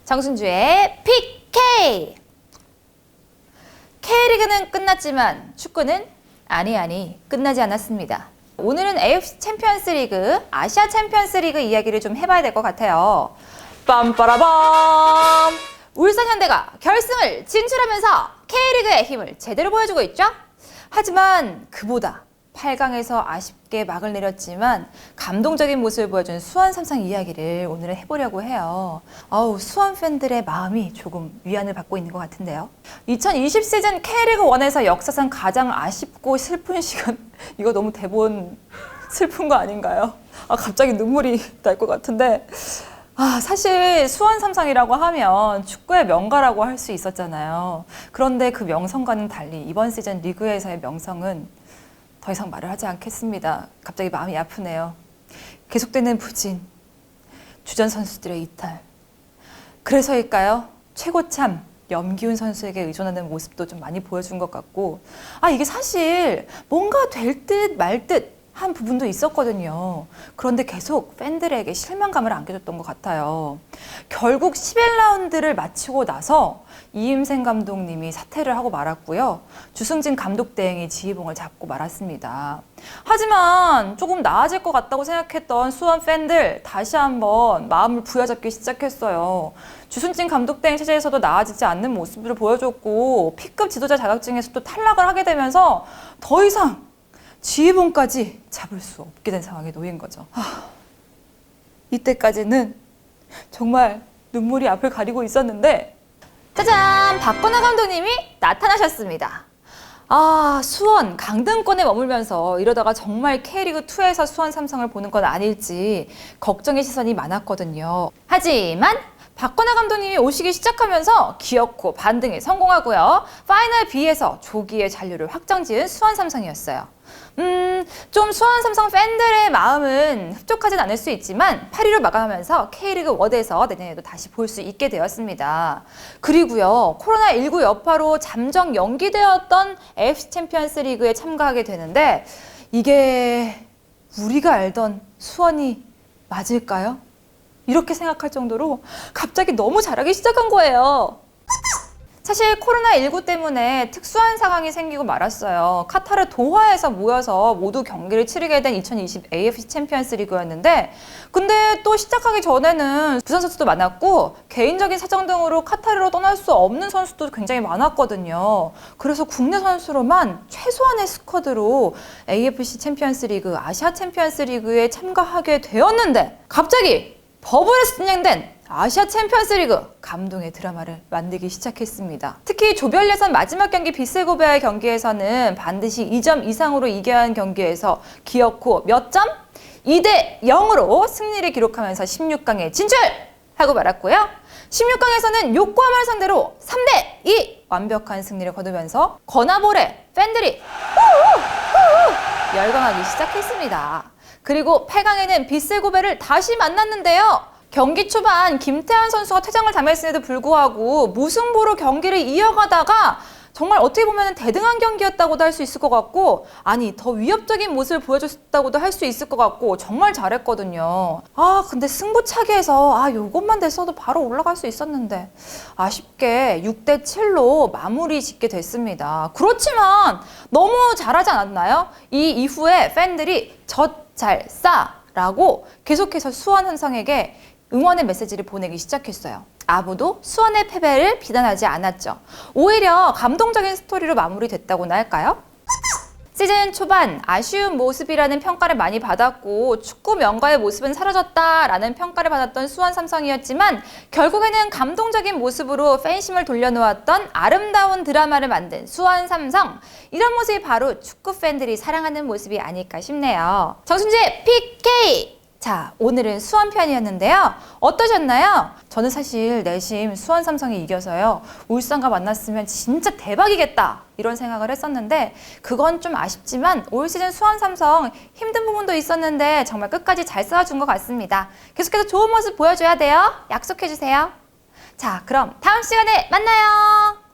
정순주의 PK! K리그는 끝났지만 축구는 아니 끝나지 않았습니다. 오늘은 AFC 챔피언스 리그, 아시아 챔피언스 리그 이야기를 좀 해봐야 될 것 같아요. 빰빠라밤! 울산 현대가 결승을 진출하면서 K리그의 힘을 제대로 보여주고 있죠? 하지만 그보다 8강에서 아쉽게 막을 내렸지만 감동적인 모습을 보여준 수원 삼성 이야기를 오늘은 해보려고 해요. 수원 팬들의 마음이 조금 위안을 받고 있는 것 같은데요. 2020 시즌 K리그1에서 역사상 가장 아쉽고 슬픈 시간, 이거 너무 대본 슬픈 거 아닌가요? 갑자기 눈물이 날 것 같은데, 사실 수원 삼성이라고 하면 축구의 명가라고 할 수 있었잖아요. 그런데 그 명성과는 달리 이번 시즌 리그에서의 명성은 더 이상 말을 하지 않겠습니다. 갑자기 마음이 아프네요. 계속되는 부진, 주전 선수들의 이탈. 그래서일까요? 최고참 염기훈 선수에게 의존하는 모습도 좀 많이 보여준 것 같고, 이게 사실 뭔가 될 듯 말 듯 한 부분도 있었거든요. 그런데 계속 팬들에게 실망감을 안겨줬던 것 같아요. 결국 11라운드를 마치고 나서 이임생 감독님이 사퇴를 하고 말았고요. 주승진 감독 대행이 지휘봉을 잡고 말았습니다. 하지만 조금 나아질 것 같다고 생각했던 수원 팬들 다시 한번 마음을 부여잡기 시작했어요. 주승진 감독 대행 체제에서도 나아지지 않는 모습을 보여줬고 P급 지도자 자격증에서도 탈락을 하게 되면서 더 이상 지휘봉까지 잡을 수 없게 된 상황에 놓인 거죠. 이때까지는 정말 눈물이 앞을 가리고 있었는데, 짜잔! 박건하 감독님이 나타나셨습니다. 수원 강등권에 머물면서 이러다가 정말 K리그2에서 수원 삼성을 보는 건 아닐지 걱정의 시선이 많았거든요. 하지만 박건하 감독님이 오시기 시작하면서 기어코 반등에 성공하고요. 파이널 B에서 조기에 잔류를 확정지은 수원 삼성이었어요. 좀 수원 삼성 팬들의 마음은 흡족하진 않을 수 있지만 8위로 마감하면서 K리그 1에서 내년에도 다시 볼 수 있게 되었습니다. 그리고요, 코로나19 여파로 잠정 연기되었던 AFC 챔피언스 리그에 참가하게 되는데, 이게 우리가 알던 수원이 맞을까요? 이렇게 생각할 정도로 갑자기 너무 잘하기 시작한 거예요. 사실 코로나19 때문에 특수한 상황이 생기고 말았어요. 카타르 도하에서 모여서 모두 경기를 치르게 된 2020 AFC 챔피언스 리그였는데, 근데 또 시작하기 전에는 부상 선수도 많았고 개인적인 사정 등으로 카타르로 떠날 수 없는 선수도 굉장히 많았거든요. 그래서 국내 선수로만 최소한의 스쿼드로 AFC 챔피언스 리그, 아시아 챔피언스 리그에 참가하게 되었는데, 갑자기 버블에서 진행된 아시아 챔피언스 리그, 감동의 드라마를 만들기 시작했습니다. 특히 조별 예선 마지막 경기 비셀고베아의 경기에서는 반드시 2점 이상으로 이겨야 하는 경기에서 기어코 몇 점? 2대 0으로 승리를 기록하면서 16강에 진출하고 말았고요. 16강에서는 요코하마를 상대로 3대 2 완벽한 승리를 거두면서 거나볼의 팬들이 열광하기 시작했습니다. 그리고 8강에는 비셀고베를 다시 만났는데요. 경기 초반 김태환 선수가 퇴장을 당했음에도 불구하고 무승부로 경기를 이어가다가 정말 어떻게 보면 대등한 경기였다고도 할 수 있을 것 같고, 더 위협적인 모습을 보여줬다고도 할 수 있을 것 같고, 정말 잘했거든요. 근데 승부차기에서 요것만 됐어도 바로 올라갈 수 있었는데 아쉽게 6대 7로 마무리 짓게 됐습니다. 그렇지만 너무 잘하지 않았나요? 이 이후에 팬들이 젖 잘 싸! 라고 계속해서 수원 삼성에게 응원의 메시지를 보내기 시작했어요. 아무도 수원의 패배를 비난하지 않았죠. 오히려 감동적인 스토리로 마무리됐다고나 할까요? 시즌 초반 아쉬운 모습이라는 평가를 많이 받았고, 축구 명가의 모습은 사라졌다라는 평가를 받았던 수원 삼성이었지만, 결국에는 감동적인 모습으로 팬심을 돌려놓았던 아름다운 드라마를 만든 수원 삼성. 이런 모습이 바로 축구 팬들이 사랑하는 모습이 아닐까 싶네요. 정순주의 PK! 자, 오늘은 수원 편이었는데요. 어떠셨나요? 저는 사실 내심 수원 삼성이 이겨서요, 울산과 만났으면 진짜 대박이겠다 이런 생각을 했었는데, 그건 좀 아쉽지만 올 시즌 수원 삼성 힘든 부분도 있었는데 정말 끝까지 잘 싸워준 것 같습니다. 계속해서 좋은 모습 보여줘야 돼요. 약속해주세요. 자, 그럼 다음 시간에 만나요.